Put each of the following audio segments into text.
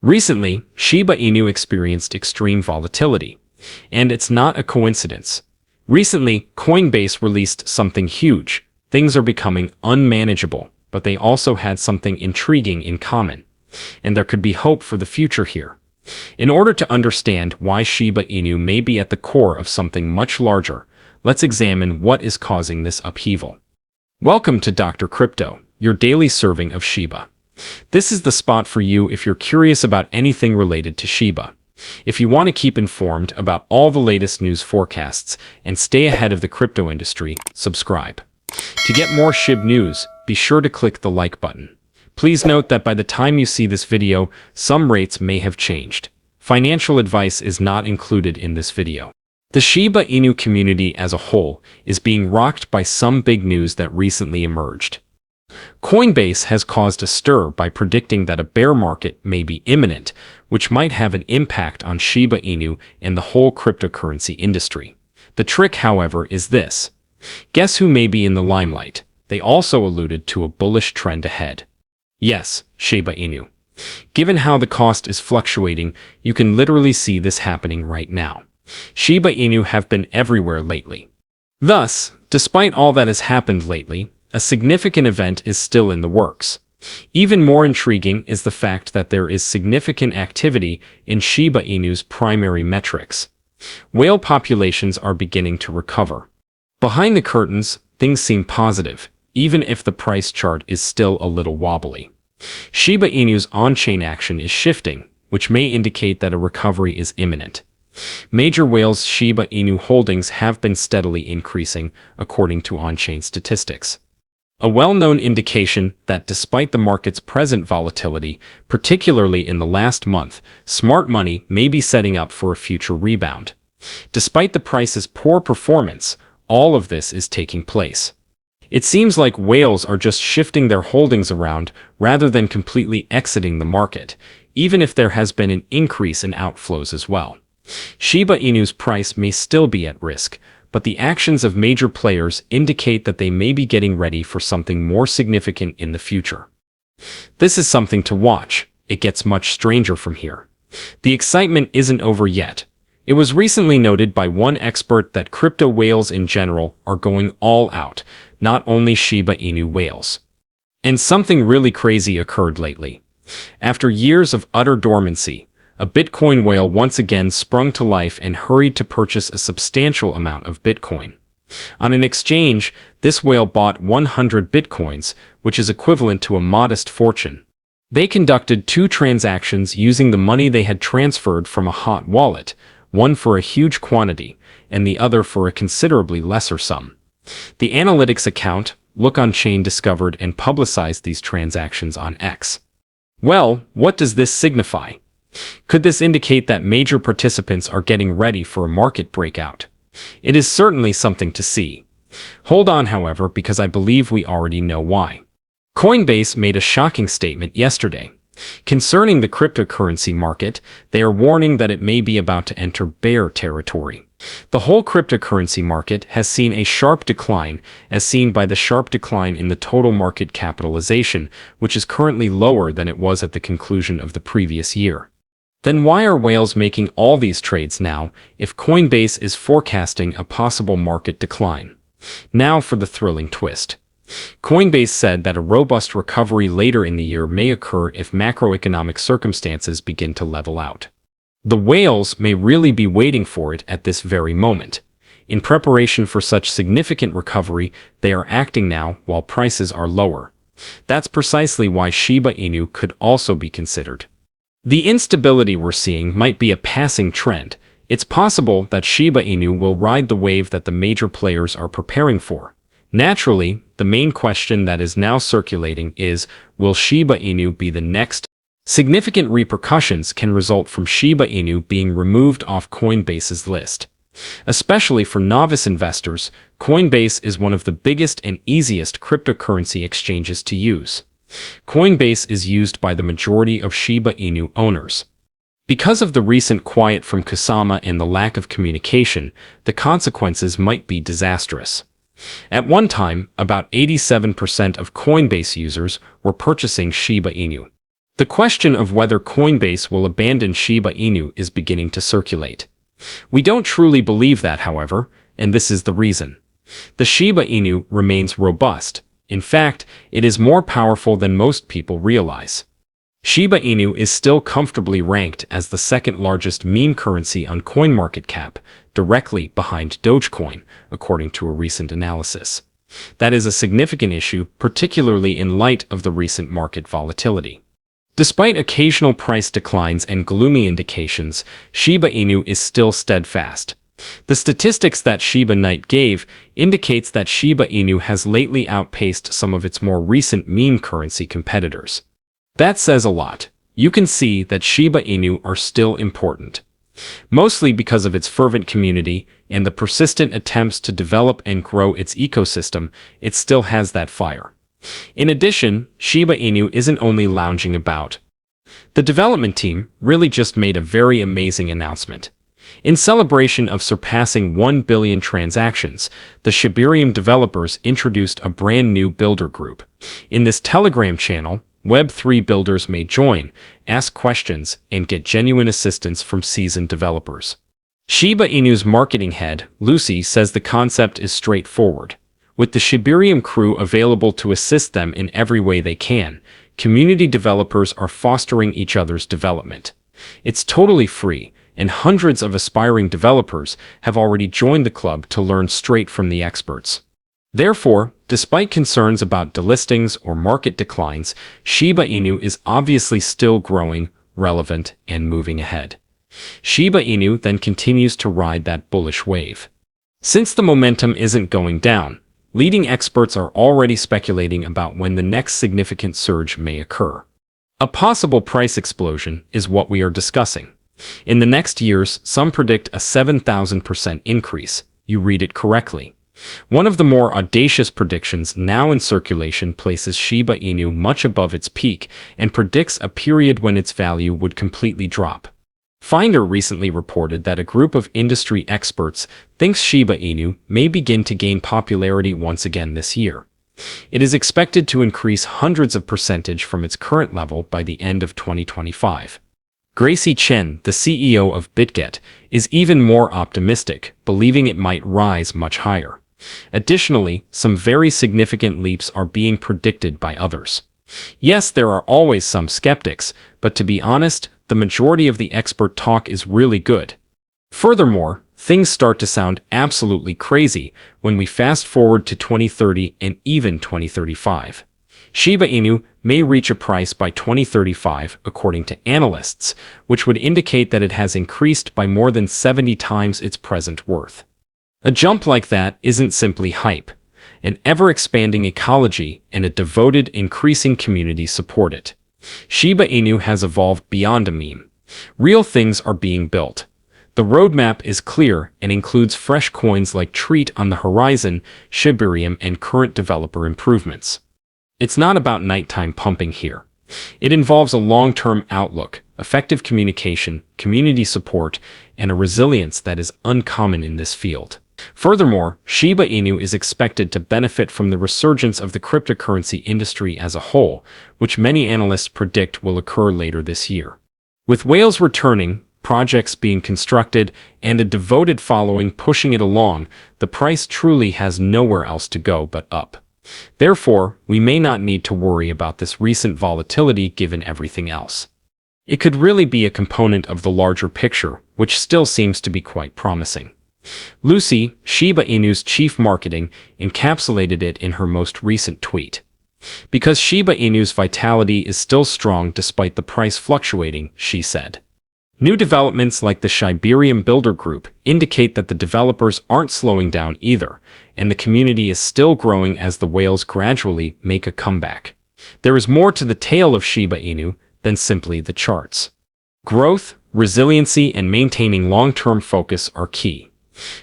Recently, Shiba Inu experienced extreme volatility, and it's not a coincidence. Recently, Coinbase released something huge. Things are becoming unmanageable, but they also had something intriguing in common, and there could be hope for the future here. In order to understand why Shiba Inu may be at the core of something much larger, let's examine what is causing this upheaval. Welcome to Dr. Crypto, your daily serving of Shiba. This is the spot for you if you're curious about anything related to Shiba. If you want to keep informed about all the latest news forecasts and stay ahead of the crypto industry, subscribe. To get more Shib news, be sure to click the like button. Please note that by the time you see this video, some rates may have changed. Financial advice is not included in this video. The Shiba Inu community as a whole is being rocked by some big news that recently emerged. Coinbase has caused a stir by predicting that a bear market may be imminent, which might have an impact on Shiba Inu and the whole cryptocurrency industry. The trick, however, is this. Guess who may be in the limelight? They also alluded to a bullish trend ahead. Yes, Shiba Inu. Given how the cost is fluctuating, you can literally see this happening right now. Shiba Inu have been everywhere lately. Thus, despite all that has happened lately, a significant event is still in the works. Even more intriguing is the fact that there is significant activity in Shiba Inu's primary metrics. Whale populations are beginning to recover. Behind the curtains, things seem positive, even if the price chart is still a little wobbly. Shiba Inu's on-chain action is shifting, which may indicate that a recovery is imminent. Major whales' Shiba Inu holdings have been steadily increasing, according to on-chain statistics. A well-known indication that despite the market's present volatility, particularly in the last month, smart money may be setting up for a future rebound. Despite the price's poor performance, all of this is taking place. It seems like whales are just shifting their holdings around rather than completely exiting the market, even if there has been an increase in outflows as well. Shiba Inu's price may still be at risk, but the actions of major players indicate that they may be getting ready for something more significant in the future. This is something to watch. It gets much stranger from here. The excitement isn't over yet. It was recently noted by one expert that crypto whales in general are going all out, not only Shiba Inu whales. And something really crazy occurred lately. After years of utter dormancy, a Bitcoin whale once again sprung to life and hurried to purchase a substantial amount of Bitcoin. On an exchange, this whale bought 100 Bitcoins, which is equivalent to a modest fortune. They conducted 2 transactions using the money they had transferred from a hot wallet, one for a huge quantity, and the other for a considerably lesser sum. The analytics account, Look On Chain, discovered and publicized these transactions on X. Well, what does this signify? Could this indicate that major participants are getting ready for a market breakout? It is certainly something to see. Hold on, however, because I believe we already know why. Coinbase made a shocking statement yesterday. Concerning the cryptocurrency market, they are warning that it may be about to enter bear territory. The whole cryptocurrency market has seen a sharp decline, as seen by the sharp decline in the total market capitalization, which is currently lower than it was at the conclusion of the previous year. Then why are whales making all these trades now, if Coinbase is forecasting a possible market decline? Now for the thrilling twist. Coinbase said that a robust recovery later in the year may occur if macroeconomic circumstances begin to level out. The whales may really be waiting for it at this very moment. In preparation for such significant recovery, they are acting now while prices are lower. That's precisely why Shiba Inu could also be considered. The instability we're seeing might be a passing trend. It's possible that Shiba Inu will ride the wave that the major players are preparing for. Naturally, the main question that is now circulating is, will Shiba Inu be the next? Significant repercussions can result from Shiba Inu being removed off Coinbase's list. Especially for novice investors, Coinbase is one of the biggest and easiest cryptocurrency exchanges to use. Coinbase is used by the majority of Shiba Inu owners. Because of the recent quiet from Kusama and the lack of communication, the consequences might be disastrous. At one time, about 87% of Coinbase users were purchasing Shiba Inu. The question of whether Coinbase will abandon Shiba Inu is beginning to circulate. We don't truly believe that, however, and this is the reason. The Shiba Inu remains robust. In fact, it is more powerful than most people realize. Shiba Inu is still comfortably ranked as the second largest meme currency on CoinMarketCap, directly behind Dogecoin, according to a recent analysis. That is a significant issue, particularly in light of the recent market volatility. Despite occasional price declines and gloomy indications, Shiba Inu is still steadfast. The statistics that Shiba Knight gave indicates that Shiba Inu has lately outpaced some of its more recent meme currency competitors. That says a lot. You can see that Shiba Inu are still important. Mostly because of its fervent community and the persistent attempts to develop and grow its ecosystem, it still has that fire. In addition, Shiba Inu isn't only lounging about. The development team really just made a very amazing announcement. In celebration of surpassing 1 billion transactions, the Shibarium developers introduced a brand new builder group. In this Telegram channel, Web3 builders may join, ask questions, and get genuine assistance from seasoned developers. Shiba Inu's marketing head, Lucy, says the concept is straightforward. With the Shibarium crew available to assist them in every way they can, community developers are fostering each other's development. It's totally free, and hundreds of aspiring developers have already joined the club to learn straight from the experts. Therefore, despite concerns about delistings or market declines, Shiba Inu is obviously still growing, relevant, and moving ahead. Shiba Inu then continues to ride that bullish wave. Since the momentum isn't going down, leading experts are already speculating about when the next significant surge may occur. A possible price explosion is what we are discussing. In the next years, some predict a 7,000% increase. You read it correctly. One of the more audacious predictions now in circulation places Shiba Inu much above its peak and predicts a period when its value would completely drop. Finder recently reported that a group of industry experts thinks Shiba Inu may begin to gain popularity once again this year. It is expected to increase hundreds of percentage from its current level by the end of 2025. Gracie Chen, the CEO of BitGet, is even more optimistic, believing it might rise much higher. Additionally, some very significant leaps are being predicted by others. Yes, there are always some skeptics, but to be honest, the majority of the expert talk is really good. Furthermore, things start to sound absolutely crazy when we fast forward to 2030 and even 2035. Shiba Inu may reach a price by 2035, according to analysts, which would indicate that it has increased by more than 70 times its present worth. A jump like that isn't simply hype. An ever-expanding ecology and a devoted, increasing community support it. Shiba Inu has evolved beyond a meme. Real things are being built. The roadmap is clear and includes fresh coins like Treat on the horizon, Shibarium, and current developer improvements. It's not about nighttime pumping here. It involves a long-term outlook, effective communication, community support, and a resilience that is uncommon in this field. Furthermore, Shiba Inu is expected to benefit from the resurgence of the cryptocurrency industry as a whole, which many analysts predict will occur later this year. With whales returning, projects being constructed, and a devoted following pushing it along, the price truly has nowhere else to go but up. Therefore, we may not need to worry about this recent volatility given everything else. It could really be a component of the larger picture, which still seems to be quite promising. Lucy, Shiba Inu's chief marketing, encapsulated it in her most recent tweet. Because Shiba Inu's vitality is still strong despite the price fluctuating, she said. New developments like the Shibarium Builder Group indicate that the developers aren't slowing down either, and the community is still growing as the whales gradually make a comeback. There is more to the tale of Shiba Inu than simply the charts. Growth, resiliency, and maintaining long-term focus are key.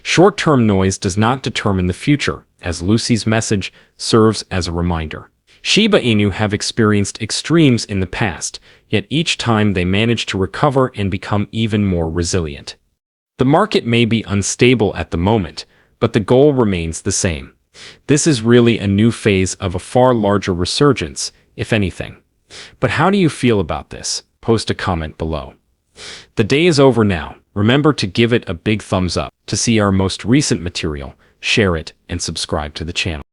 Short-term noise does not determine the future, as Lucy's message serves as a reminder. Shiba Inu have experienced extremes in the past, yet each time they manage to recover and become even more resilient. The market may be unstable at the moment, but the goal remains the same. This is really a new phase of a far larger resurgence, if anything. But how do you feel about this? Post a comment below. The day is over now. Remember to give it a big thumbs up to see our most recent material, share it, and subscribe to the channel.